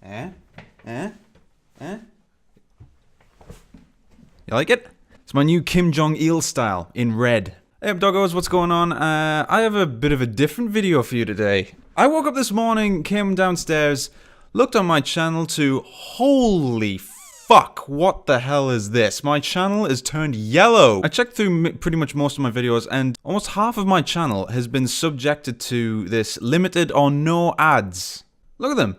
Eh? Eh? Eh? You like it? It's my new Kim Jong-il style in red. Hey up doggos, what's going on? I have a bit of a different video for you today. I woke up this morning, came downstairs, looked on my channel to holy fuck, what the hell is this? My channel is turned yellow. I checked through pretty much most of my videos and almost half of my channel has been subjected to this limited or no ads. Look at them.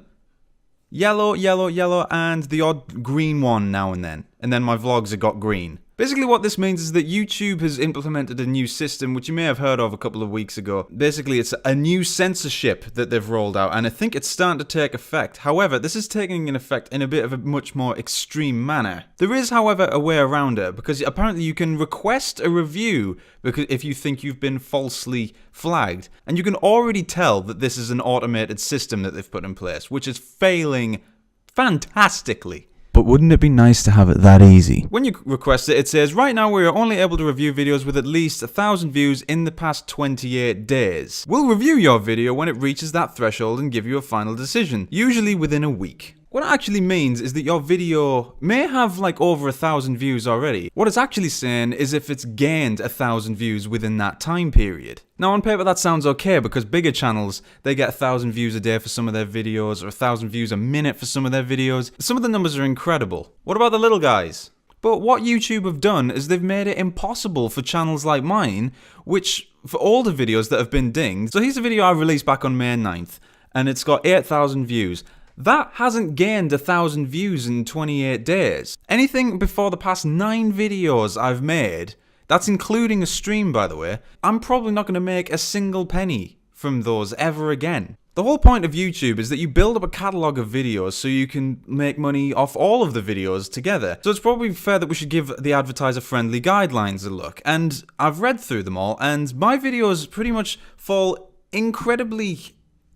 Yellow, yellow, yellow, and the odd green one now and then. And then my vlogs have got green. Basically what this means is that YouTube has implemented a new system, which you may have heard of a couple of weeks ago. Basically, it's a new censorship that they've rolled out, and I think it's starting to take effect. However, this is taking an effect in a bit of a much more extreme manner. There is, however, a way around it, because apparently you can request a review because if you think you've been falsely flagged, and you can already tell that this is an automated system that they've put in place, which is failing fantastically. But wouldn't it be nice to have it that easy? When you request it, it says, right now we are only able to review videos with at least 1,000 views in the past 28 days. We'll review your video when it reaches that threshold and give you a final decision, usually within a week. What it actually means is that your video may have like over 1,000 views already. What it's actually saying is if it's gained 1,000 views within that time period. Now on paper that sounds okay because bigger channels, they get 1,000 views a day for some of their videos or 1,000 views a minute for some of their videos. Some of the numbers are incredible. What about the little guys? But what YouTube have done is they've made it impossible for channels like mine, which for all the videos that have been dinged. So here's a video I released back on May 9th and it's got 8,000 views. That hasn't gained 1,000 views in 28 days. Anything before the past 9 videos I've made, that's including a stream by the way, I'm probably not going to make a single penny from those ever again. The whole point of YouTube is that you build up a catalogue of videos so you can make money off all of the videos together. So it's probably fair that we should give the advertiser-friendly guidelines a look. And I've read through them all, and my videos pretty much fall incredibly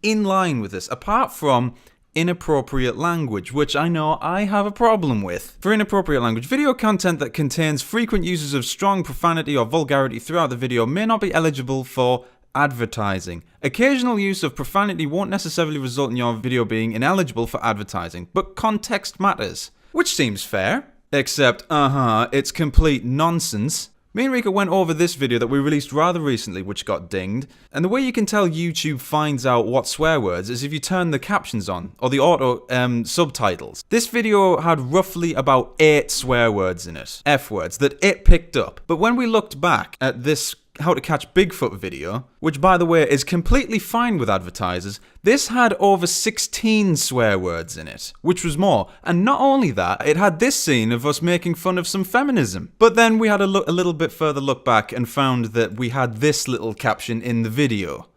in line with this, apart from inappropriate language, which I know I have a problem with. For inappropriate language, video content that contains frequent uses of strong profanity or vulgarity throughout the video may not be eligible for advertising. Occasional use of profanity won't necessarily result in your video being ineligible for advertising, but context matters. Which seems fair, except, it's complete nonsense. Me and Rika went over this video that we released rather recently, which got dinged, and the way you can tell YouTube finds out what swear words is if you turn the captions on, or the auto subtitles. This video had roughly about 8 swear words in it, F words, that it picked up. But when we looked back at this How to Catch Bigfoot video, which by the way is completely fine with advertisers, this had over 16 swear words in it, which was more. And not only that, it had this scene of us making fun of some feminism. But then we had a little bit further look back and found that we had this little caption in the video.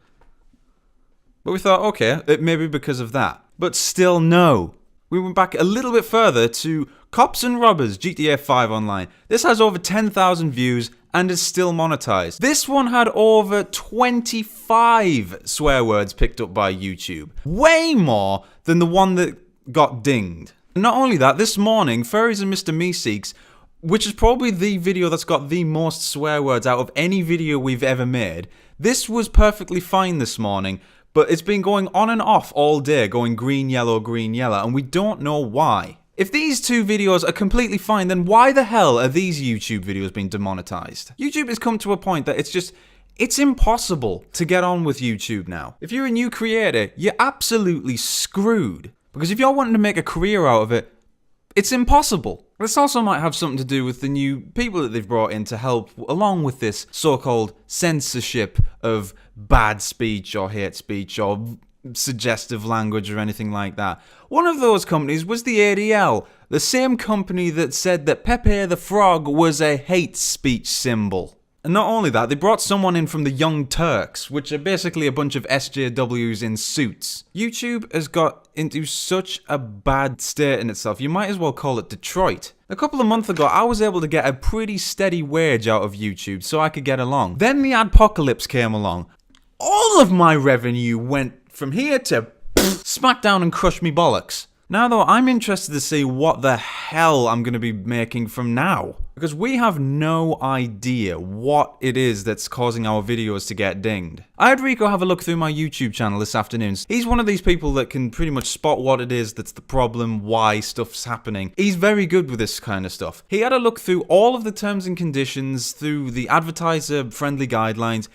But we thought, okay, it may be because of that. But still no. We went back a little bit further to Cops and Robbers, GTA 5 Online. This has over 10,000 views and is still monetized. This one had over 25 swear words picked up by YouTube. Way more than the one that got dinged. And not only that, this morning, Furries and Mr. Meeseeks, which is probably the video that's got the most swear words out of any video we've ever made, this was perfectly fine this morning. But it's been going on and off all day, going green, yellow, and we don't know why. If these two videos are completely fine, then why the hell are these YouTube videos being demonetized? YouTube has come to a point that it's impossible to get on with YouTube now. If you're a new creator, you're absolutely screwed. Because if you're wanting to make a career out of it, it's impossible. This also might have something to do with the new people that they've brought in to help along with this so-called censorship of bad speech or hate speech or suggestive language or anything like that. One of those companies was the ADL, the same company that said that Pepe the Frog was a hate speech symbol. And not only that, they brought someone in from the Young Turks, which are basically a bunch of SJWs in suits. YouTube has got into such a bad state in itself, you might as well call it Detroit. A couple of months ago, I was able to get a pretty steady wage out of YouTube so I could get along. Then the adpocalypse came along. All of my revenue went from here to smack down and crush me bollocks. Now though, I'm interested to see what the hell I'm going to be making from now. Because we have no idea what it is that's causing our videos to get dinged. I had Rico have a look through my YouTube channel this afternoon. He's one of these people that can pretty much spot what it is that's the problem, why stuff's happening. He's very good with this kind of stuff. He had a look through all of the terms and conditions, through the advertiser-friendly guidelines.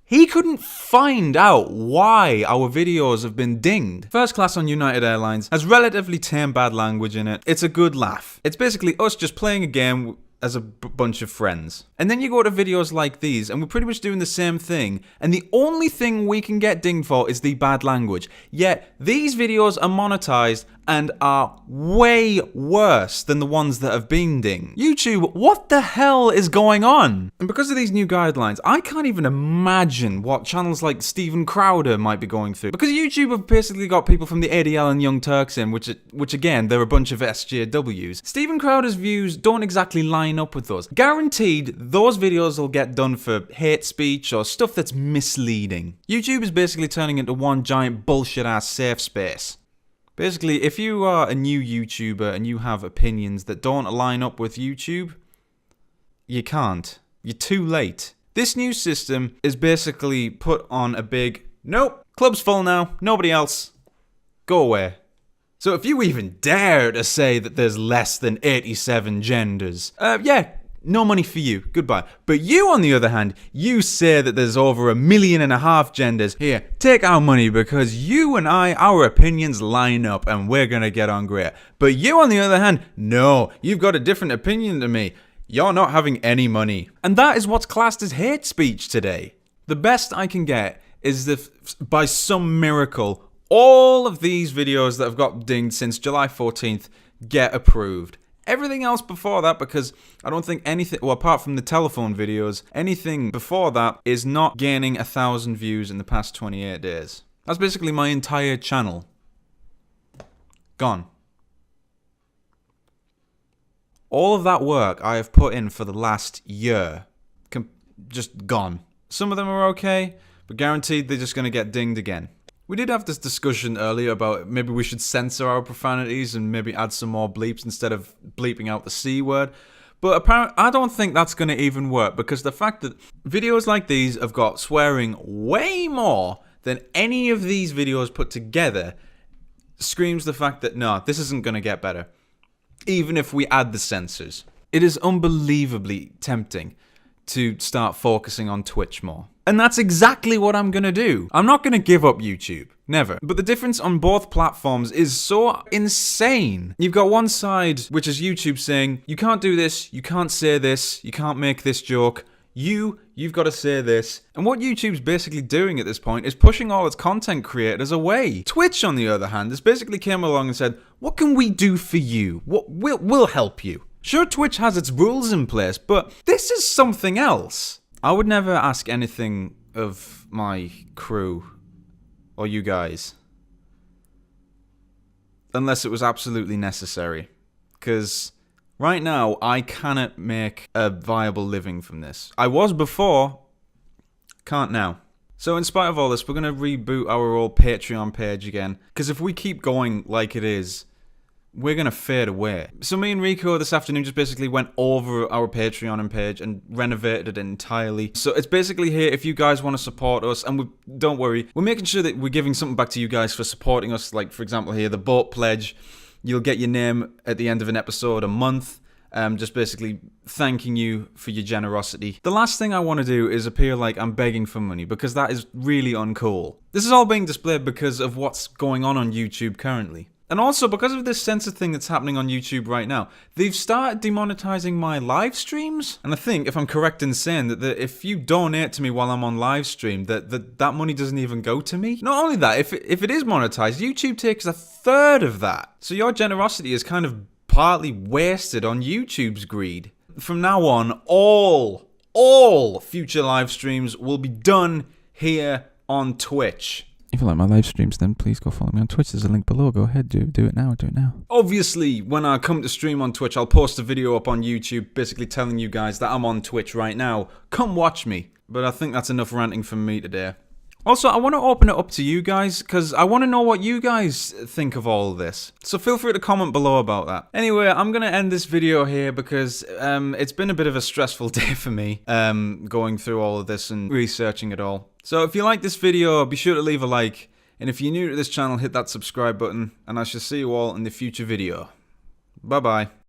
He couldn't find out why our videos have been dinged. First Class on United Airlines has relatively tame bad language in it. It's a good laugh. It's basically us just playing a game as a bunch of friends. And then you go to videos like these, and we're pretty much doing the same thing, and the only thing we can get dinged for is the bad language. Yet, these videos are monetized and are way worse than the ones that have been dinged. YouTube, what the hell is going on? And because of these new guidelines, I can't even imagine what channels like Steven Crowder might be going through. Because YouTube have basically got people from the ADL and Young Turks in, which again, they're a bunch of SJWs. Steven Crowder's views don't exactly line up with those. Guaranteed, those videos will get done for hate speech or stuff that's misleading. YouTube is basically turning into one giant bullshit-ass safe space. Basically, if you are a new YouTuber and you have opinions that don't line up with YouTube, you can't. You're too late. This new system is basically put on a big, nope, club's full now, nobody else, go away. So if you even dare to say that there's less than 87 genders, yeah, no money for you, goodbye. But you, on the other hand, you say that there's over 1.5 million genders. Here, take our money because you and I, our opinions line up and we're gonna get on great. But you, on the other hand, no, you've got a different opinion to me. You're not having any money. And that is what's classed as hate speech today. The best I can get is that by some miracle, all of these videos that have got dinged since July 14th get approved. Everything else before that, because I don't think anything, well, apart from the telephone videos, anything before that is not gaining 1,000 views in the past 28 days. That's basically my entire channel. Gone. All of that work I have put in for the last year, just gone. Some of them are okay, but guaranteed they're just going to get dinged again. We did have this discussion earlier about maybe we should censor our profanities and maybe add some more bleeps instead of bleeping out the C word. But apparently, I don't think that's going to even work because the fact that videos like these have got swearing way more than any of these videos put together screams the fact that no, this isn't going to get better. Even if we add the censors. It is unbelievably tempting to start focusing on Twitch more. And that's exactly what I'm gonna do. I'm not gonna give up YouTube. Never. But the difference on both platforms is so insane. You've got one side, which is YouTube saying, you can't do this, you can't say this, you can't make this joke. You've got to say this. And what YouTube's basically doing at this point is pushing all its content creators away. Twitch, on the other hand, has basically came along and said, what can we do for you? We'll help you. Sure, Twitch has its rules in place, but this is something else. I would never ask anything of my crew or you guys unless it was absolutely necessary. Because right now, I cannot make a viable living from this. I was before, can't now. So in spite of all this, we're going to reboot our old Patreon page again. Because if we keep going like it is, we're going to fade away. So me and Rico this afternoon just basically went over our Patreon page and renovated it entirely. So it's basically here if you guys want to support us, and don't worry, we're making sure that we're giving something back to you guys for supporting us. Like, for example, here, the boat pledge. You'll get your name at the end of an episode a month. Just basically thanking you for your generosity. The last thing I want to do is appear like I'm begging for money, because that is really uncool. This is all being displayed because of what's going on YouTube currently. And also because of this censor thing that's happening on YouTube right now. They've started demonetizing my live streams. And I think, if I'm correct in saying, that if you donate to me while I'm on live stream, that money doesn't even go to me. Not only that, if it is monetized, YouTube takes 1/3 of that. So your generosity is kind of partly wasted on YouTube's greed. From now on, all future live streams will be done here on Twitch. If you like my live streams, then please go follow me on Twitch. There's a link below. Go ahead, do it now, Obviously, when I come to stream on Twitch, I'll post a video up on YouTube basically telling you guys that I'm on Twitch right now. Come watch me. But I think that's enough ranting from me today. Also, I want to open it up to you guys, because I want to know what you guys think of all of this. So feel free to comment below about that. Anyway, I'm going to end this video here because it's been a bit of a stressful day for me, going through all of this and researching it all. So if you like this video, be sure to leave a like. And if you're new to this channel, hit that subscribe button. And I shall see you all in the future video. Bye-bye.